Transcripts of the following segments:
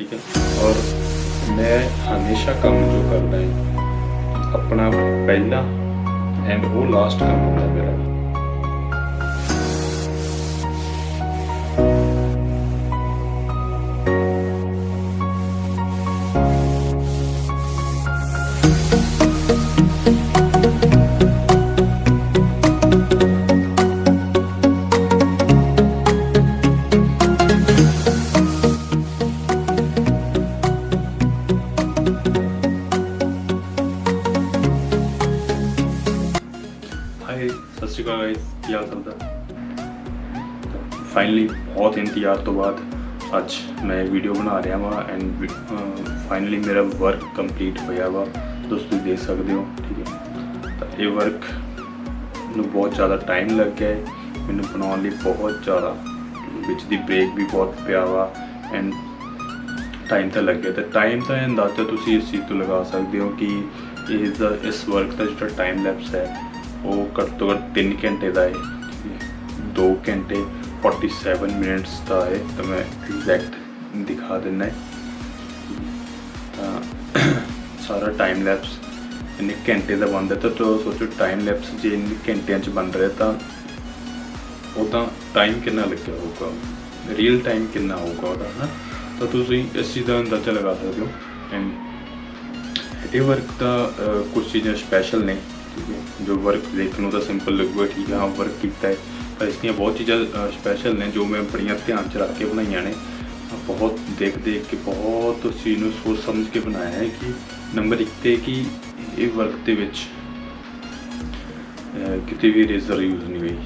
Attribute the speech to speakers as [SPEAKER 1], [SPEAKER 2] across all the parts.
[SPEAKER 1] ठीक है। और मैं हमेशा काम जो करना है अपना पहला एंड वो लास्ट काम होता है मेरा। हाय सत श्री अकाल गाइस, ਕੀ ਹਾਲ ਚਾਲ? फाइनली बहुत इंतजार तो बाद ਅੱਜ मैं वीडियो बना रहा वा एंड फाइनली मेरा वर्क कंप्लीट होया वा। दोस्तों देख सकते हो, ठीक है। तो ये वर्क में बहुत ज़्यादा टाइम लग गया है मैंने बनाने लिए, बहुत ज़्यादा बिच दी ब्रेक भी बहुत पिया वा एंड टाइम तो लग गया। तो टाइम तो अंदाजा तुम इस चीज़ तो लगा सकते हो कि इस वर्क का जो टाइम लैप्स है वो घट तो घट 3 घंटे का है, 2 घंटे 47 मिनट्स का है। तो मैं एग्जैक्ट दिखा देना है। सारा टाइम लैप्स इन्ने घंटे का बनता है। तो सोचो टाइम लैप्स जो इन घंटिया बन रहा तो वो तो टाइम कितना लग्या होगा, रियल टाइम कितना होगा वो है। तो तुम इस चीज़ का अंदाजा लगा सकते हो। एंड ये वर्क का कुछ चीज़ें स्पैशल ने, ठीक है। जो वर्क देखने तो सिंपल लगेगा, ठीक है, हाँ वर्क किया है, पर इसलिए बहुत चीज़ा स्पैशल ने जो मैं बड़िया ध्यान च रख के बनाई ने। बहुत देख के बहुत उस चीज़ को सोच समझ के बनाया है कि नंबर 1 ते कि ये वर्क के विच कितने भी रेजर यूज़ नहीं हुई।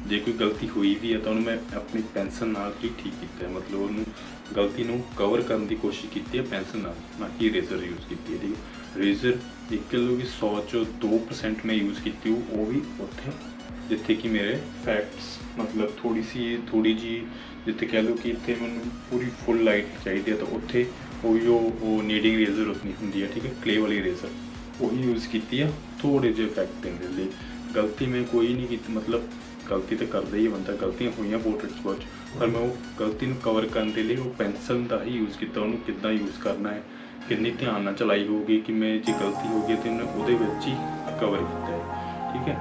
[SPEAKER 1] जे कोई गलती हुई भी है तो मैं अपनी पेंसिल नाल ही ठीक किया है, मतलब उन्होंने गलती को कवर करने की कोशिश की है पेंसिल नाल, ना कि रेजर यूज़ की है, ठीक है। रेजर एक कह लो कि 100 चो 2% मैं यूज़ की वो भी उत्थे जिथे कि मेरे फैक्ट्स मतलब थोड़ी जी जिते कह लो कि इतने मैं पूरी फुल लाइट चाहिए तो उत्थे वो नीडिंग रेजर उतनी होंगी है, ठीक है। क्ले वाली रेजर वही यूज़ की है थोड़े जे इफैक्ट देने लिए। गलती मैं कोई नहीं की, मतलब गलती तो करता ही बंदा, गलतियाँ हुई पोर्ट्रेट्स बहुत, पर मैं वो गलती को कवर करने के लिए वो पेंसिल का ही यूज़ किया। उन्होंने कितना यूज़ करना है, कितनी ध्यान न चलाई होगी कि मैं जो गलती हो गई तो उन्हें वो ही कवर किया है, ठीक है।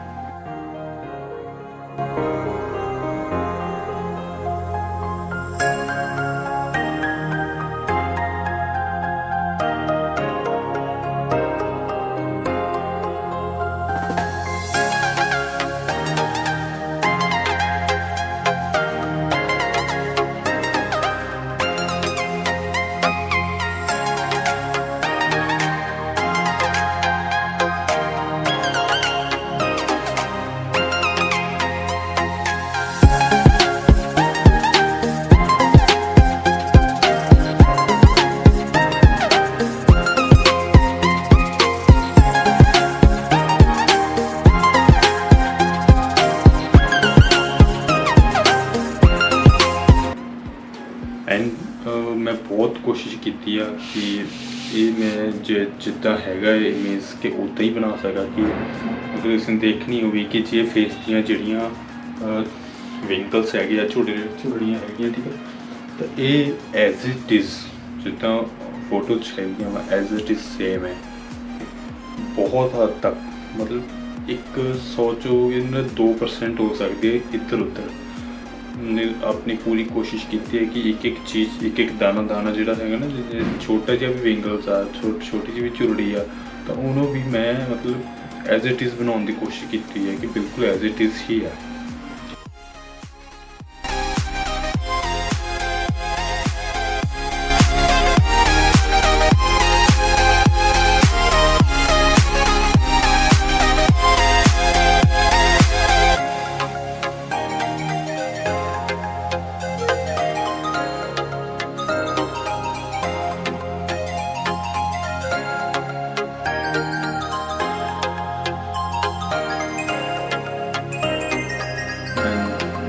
[SPEAKER 1] एंड मैं बहुत कोशिश की है कि ये मैं जिदा है इमेज के उदा ही बना सका कि अगर इसने देखनी होगी कि जे फेस दियाँ जड़ियाँ विंकल्स है झुरड़ियाँ है, ठीक है। तो ये एज इट इज़ जिदा फोटो चाहिए वा एज इट इज़ सेम है बहुत हद तक, मतलब 100 चो 2% हो सकती है इधर उधर। ने अपनी पूरी कोशिश की है कि एक चीज़ एक दाना जोड़ा है ना, जैसे छोटा जहा भी विंगल्स आ छोटी जी भी झुरड़ी आ तो उन्होंने भी मैं मतलब ਐਜ਼ ਇਟ ਇਜ਼ ਬਣਾਉਣ ਦੀ ਕੋਸ਼ਿਸ਼ ਕੀਤੀ ਹੈ कि बिल्कुल एज इट इज़ ही है।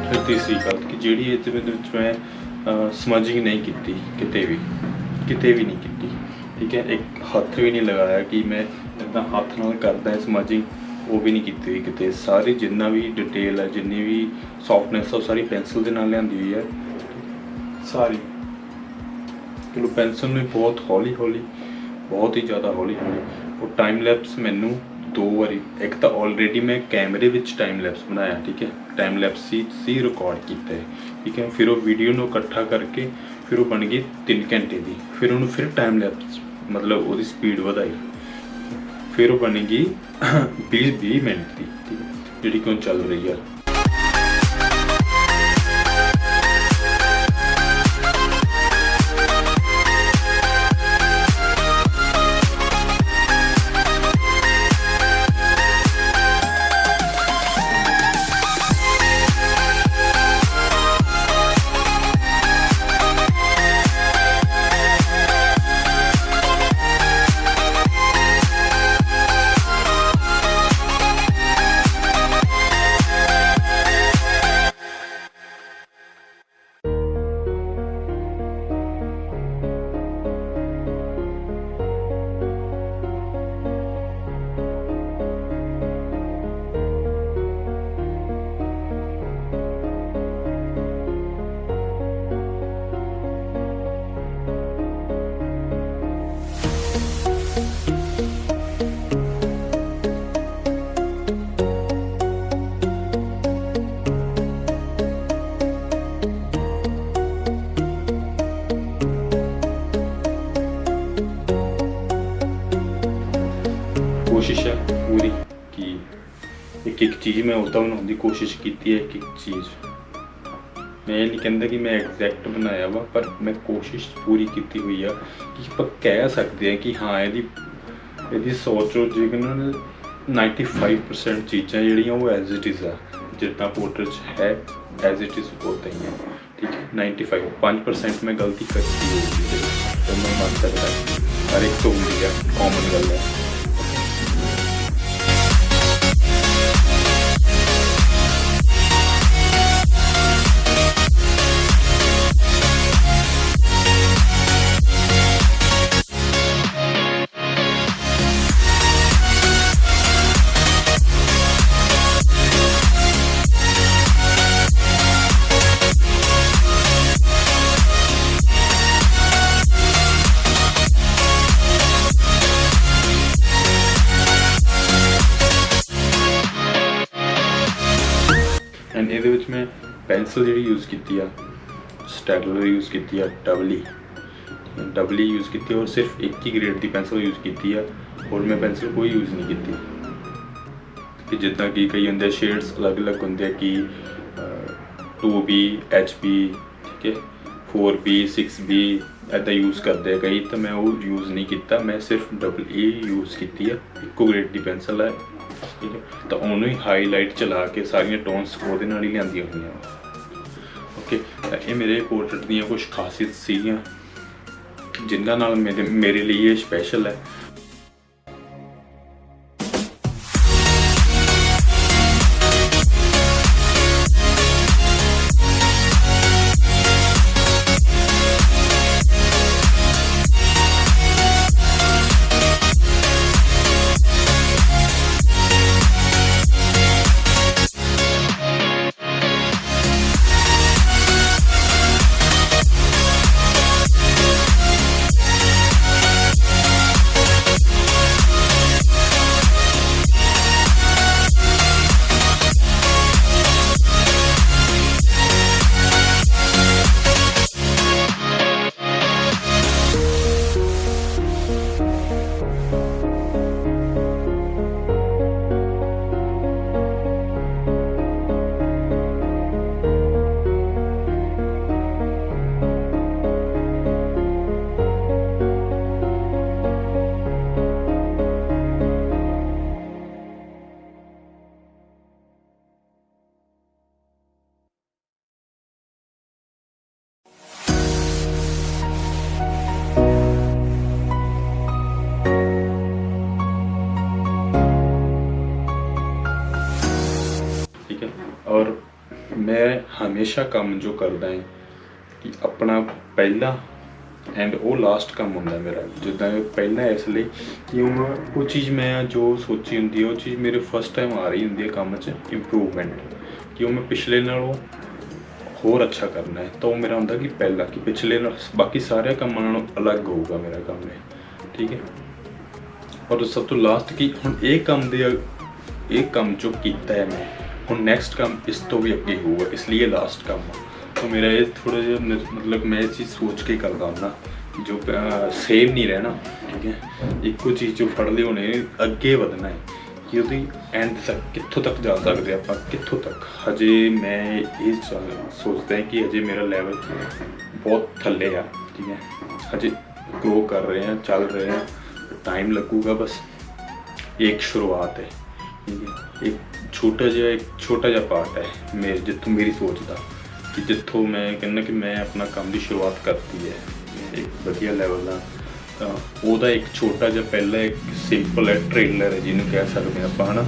[SPEAKER 1] फिर तीसरी गल कि जिहड़ी इहदे विच मैं समझिंग नहीं की किते भी नहीं की, ठीक है। एक हत्थ भी नहीं लगाया कि मैं इदा हत्थ नाल करदा है समझिंग, वो भी नहीं की हुई किते। सारी जिन्ना भी डिटेल है, जिन्नी भी सॉफ्टनेस है, सारी पेंसिल के नाल लिआंदी हुई है सारी। चलो पेंसिल में बहुत हौली हौली, बहुत ही ज़्यादा हौली हौली वो टाइम लैप्स मैनू 2 बारी, एक तो ऑलरेडी मैं कैमरे विच टाइम लैप्स बनाया, ठीक है, टाइम लैप्स सी रिकॉर्ड किया है, ठीक है। फिर वो वीडियो को इकट्ठा करके फिर वो बन गई 3 घंटे की, फिर उन्होंने फिर टाइम लैप्स मतलब वो स्पीड बढ़ाई, फिर वो बन गई 20 मिनट की, ठीक है, जी क्यों चल रही है। कोशिश है पूरी कि एक चीज़ मैं उदा बनाने की कोशिश की है। एक चीज़ मैं ये नहीं कहता कि मैं एग्जैक्ट बनाया वा, पर मैं कोशिश पूरी की हुई है कि आप कह सकते हैं कि हाँ यदि सोचो जेकर 95% चीज़ां जिहड़ियां वो एज इट इज़ है, जितना पोर्ट्रेट है एज इट इज़ होता ही है, ठीक है। 95% मैं गलती करती होगी तो मैं मान सकता हर एक तो होंगी है, कॉमन गल है। एंड ये मैं पेंसिल जी यूज़ की स्टैडलर यूज़ की डबली यूज़ की और सिर्फ एक ही ग्रेड की पेंसिल यूज़ की है, और मैं पेंसिल कोई यूज़ नहीं की जिदा कि कई होंगे शेड्स अलग अलग होंगे कि 2B HB, ठीक है, 4B 6B ऐसा यूज़ करते हैं कई, तो मैं वो यूज़ नहीं किया। मैं सिर्फ डबल यूज़ की है, इको ग्रेड की पेंसिल है, ठीक है। तो उन्होंने ही हाईलाइट चला के सारिया टोन्स वो ही लिया हुई। ओके, ये मेरे पोर्ट्रेट दी कुछ खासियत सीगियां जिन्होंने मेरे लिए स्पैशल है। ठीक है। और मैं हमेशा काम जो करदा है कि अपना पहला एंड वो लास्ट काम होंदा मेरा, जिद्दां पहला इसलिए कि वो चीज़ मैं जो सोची होंदी है वो चीज़ मेरे फर्स्ट टाइम आ रही होंदी है काम च इंप्रूवमेंट, कि वो मैं पिछले नालों होर अच्छा करना है, तो वो मेरा होंदा कि पहला कि पिछले बाकी सारे कामां नालों अलग होगा मेरा काम है, ठीक है। और सब तो लास्ट कि हुण ये काम जो कीता है मैं, हुण नैक्सट काम इस तो भी अगे होगा, इसलिए लास्ट काम आ। तो मेरा ये थोड़ा जिहा मतलब मैं ये चीज़ सोच के करदा हुंदा जो सेम नहीं रहना, ठीक है। इक्को चीज़ जो फड़ ली होने अगे वधना है कि ਉਹਦੀ एंड तक कित्थों तक जा सकते ਆਪਾਂ, कित्थों तक। हजे मैं ये सोचता है कि हजे मेरा लेवल बहुत थल्ले आ, ठीक है। हजे ग्रो कर रहे हैं, चल रहे हैं, टाइम लगूगा, बस एक शुरुआत है, ठीक है। एक छोटा जिहा पार्ट है मेरे जितों मेरी सोच का, कि जितों मैं कहना कि मैं अपना काम की शुरुआत करती है एक वधिया लैवल का, तो ਉਹਦਾ एक छोटा जिहा पहला एक सिंपल है ट्रेलर है जिन्होंने कह सकते हैं आप, है ना।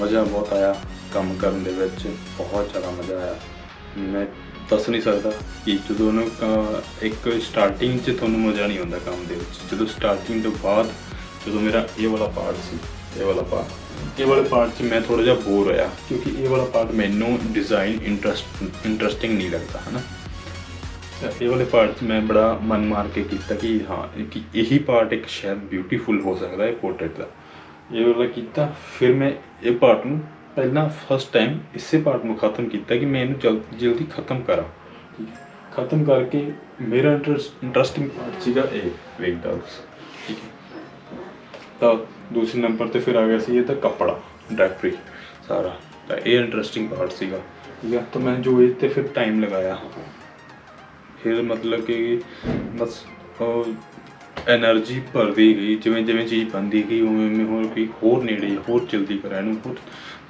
[SPEAKER 1] मज़ा बहुत आया काम करन दे विच, बहुत ज़्यादा मज़ा आया। मैं दस नहीं सकता कि जो एक स्टार्टिंग च तुहानूं मज़ा नहीं आउंदा काम दे विच, जो स्टार्टिंग तो बाद जो मेरा ये वाला पार्ट सी, ये वाले पार्ट च मैं थोड़ा जिहा बोर होया, क्योंकि ये वाला पार्ट मैनूं डिज़ाइन इंटरस्टिंग नहीं लगता, है ना। ये वाले पार्ट मैं बड़ा मन मार के किया कि हाँ कि यही पार्ट एक शायद ब्यूटीफुल हो सकता है पोर्ट्रेट का, ये वाला किया। फिर मैं ये पार्ट में पहला फर्स्ट टाइम इसे पार्ट में ख़त्म किया कि मैं इन्हूं जल्दी ख़त्म करा, ख़त्म करके मेरा इंटरस्टिंग पार्ट सीगा ये वेग डॉग्स, ठीक है। तो दूसरे नंबर पर फिर आ गया सी ये तो कपड़ा ड्रैपरी सारा, तो ये इंटरस्टिंग पार्ट सीगा, ठीक है। तो मैं जो ये फिर टाइम लगाया, फिर मतलब कि बस एनर्जी भरती गई, जिमें जिमें चीज़ बनती गई उमें होर कोई होर नेड़े होर जल्दी करा इनू, होर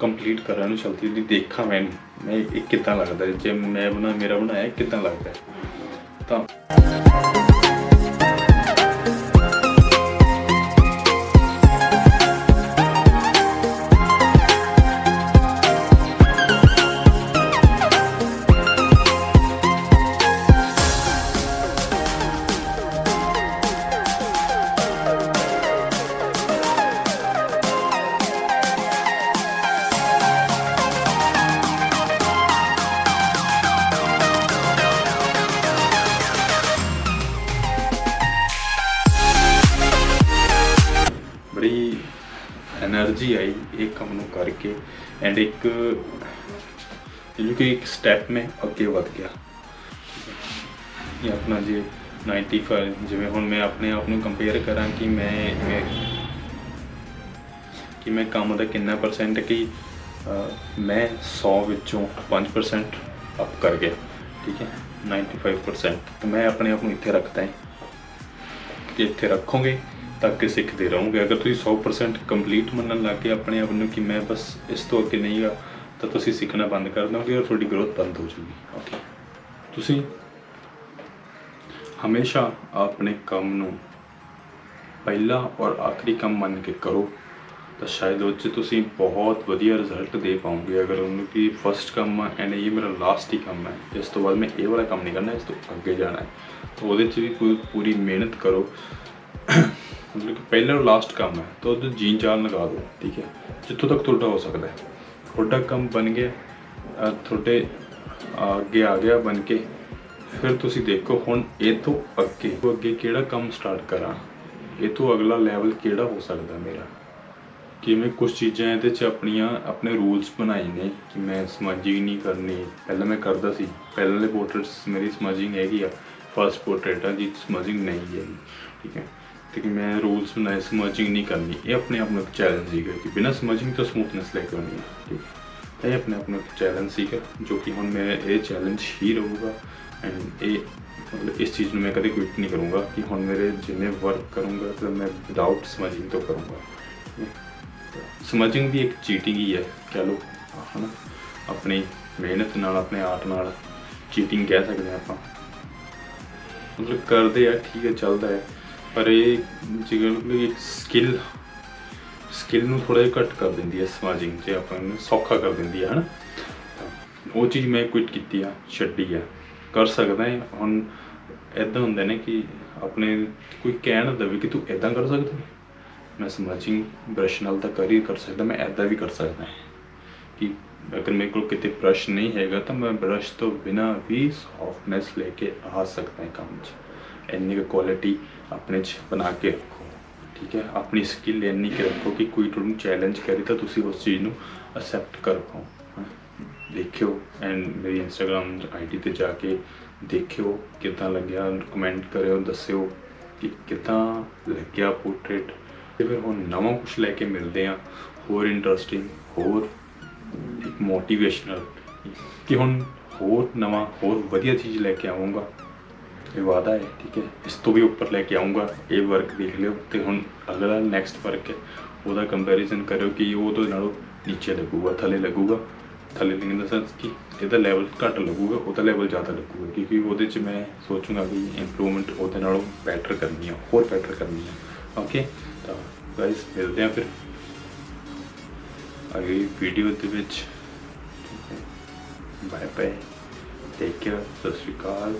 [SPEAKER 1] कंप्लीट करा इनू जल्दी जल्दी देखा मैं ये कितना लगता है, जो मैं मेरा बनाया कितना लगता है। तो बड़ी एनर्जी आई एक काम नूं करके, एंड एक स्टैप में अगे बढ़ गया। ये अपना जी 95 जिवें हुण मैं अपने आप नूं कंपेयर करा कि मैं काम दा कितना परसेंट कि मैं 100 विचों 5% अप कर गया, ठीक है। 95% तो मैं अपने आप नूं इत्थे रखता है कि इत्थे रखोगे तक के सीखते रहोगे। अगर तुम 100% कंप्लीट मनन लग गए अपने आप में कि मैं बस इस तो अगे नहीं गा, तो तुम सीखना बंद कर दोगे और थोड़ी ग्रोथ बंद हो जाएगी। ओके, तुम हमेशा अपने काम नूं पहला और आखिरी काम मन के करो, तो शायद वो तुम बहुत वधिया रिजल्ट दे पाओगे। अगर उन्होंने कि फस्ट काम है एंड ये मेरा लास्ट ही काम है, इस तो बाद मैं ये वाला काम नहीं करना, इस तो अगे जाना है, तो वो भी कोई पूरी मेहनत करो। मतलब कि पहला और लास्ट काम है तो जीन जान लगा दो, ठीक है, जितों तक थोड़ा हो सकता है। थोड़ा काम बन गया, थोड़े अगे आ गया बन के, फिर तुसी देखो हुण ये तो अगे केड़ा काम स्टार्ट करा, ये तो अगला लैवल केड़ा हो सकता मेरा, कि मैं कुछ चीज़ां ये अपनियां अपने रूल्स बनाए ने कि मैं स्मजिंग नहीं करनी। पहले मैं करता सी, पहले पोर्ट्रेट्स मेरी स्मजिंग हैगी आ, फर्स्ट पोर्ट्रेट है जी स्मजिंग नहीं है, ठीक है, लेकिन मैं रूल्स बनाए स्मजिंग नहीं करनी। ये अपने आप में एक चैलेंज सीगा कि बिना स्मजिंग तो स्मूथनेस लेके आनी है, ठीक है, ये अपने आप में एक चैलेंज सीगा, जो कि हुण मेरा ये चैलेंज ही रहूगा। एंड ये मतलब इस चीज़ में मैं कभी क्विट नहीं करूँगा कि हुण मेरे जिन्हें वर्क करूँगा तो मैं विदाउट स्मजिंग तो करूँगा। स्मजिंग भी एक चीटिंग ही है, कह लो है ना, अपनी मेहनत नाल अपने आर्ट नाल चीटिंग कह सकते हैं आप, मतलब करते हैं, ठीक है, चलता है, पर ये जिगर एक स्किल नूं थोड़ा जिहा घट कर देंदी है स्मजिंग, जे अपन सौखा कर देंदी है ना। वो चीज़ मैं क्विट की आ, छड्डी है, कर सकदा है। हुण इदां हुंदा ने कि अपने कोई कह ना दवे कि तू इदां कर सकदा, मैं स्मजिंग ब्रश नाल तो कर ही कर सकता, मैं ऐदा भी कर सकता है कि अगर मेरे को कितने ब्रश नहीं हैगा तो मैं ब्रश तो बिना भी सॉफ्टनेस लेके आ सकता है काम च। इन्नी की क्वालिटी अपने च बना के रखो, ठीक है, अपनी स्किल इन्नी के रखो कि कोई तुहानूं चैलेंज करे तो तुसी उस चीज़ नूं एक्सैप्ट कर पाओ। देखियो एंड मेरी इंस्टाग्राम ID ते जाके देखियो कितना लग्या, कमेंट करियो, दस्सियो कि कितना लग्या पोर्ट्रेट। फिर हम नवा कुछ लैके मिलते हैं, होर इंटरस्टिंग, होर एक मोटिवेशनल, कि हम होर नवा होर वधिया चीज़ लैके आऊँगा, ये वादा है, ठीक है। इस तो भी ऊपर लैके आऊँगा। ये वर्क देख लियो, तो हम अगला नैक्सट वर्क है वह कंपैरिजन करो कि वो तो नालों नीचे लगूगा, थले लगूगा, थले इन द सेंस कि ਇਹਦਾ ਲੈਵਲ घट लगूगा, ਉਹਦਾ ਲੈਵਲ ज़्यादा लगूगा, क्योंकि ਉਹਦੇ 'ਚ मैं सोचूंगा कि इंप्रूवमेंट ਉਹਦੇ ਨਾਲੋਂ बेटर करनी है, होर बेटर करनी है। ओके, तो गाइस मिलते हैं फिर अगली वीडियो ਦੇ ਵਿੱਚ। बाय बाय, टेक केयर, सत श्री अकाल।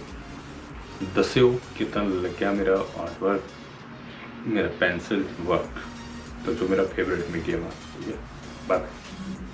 [SPEAKER 1] दस्सियो कितना लग्या मेरा आर्ट वर्क, मेरा पेंसिल वर्क, तो जो मेरा फेवरेट मीडियम है, ठीक है। Bye bye.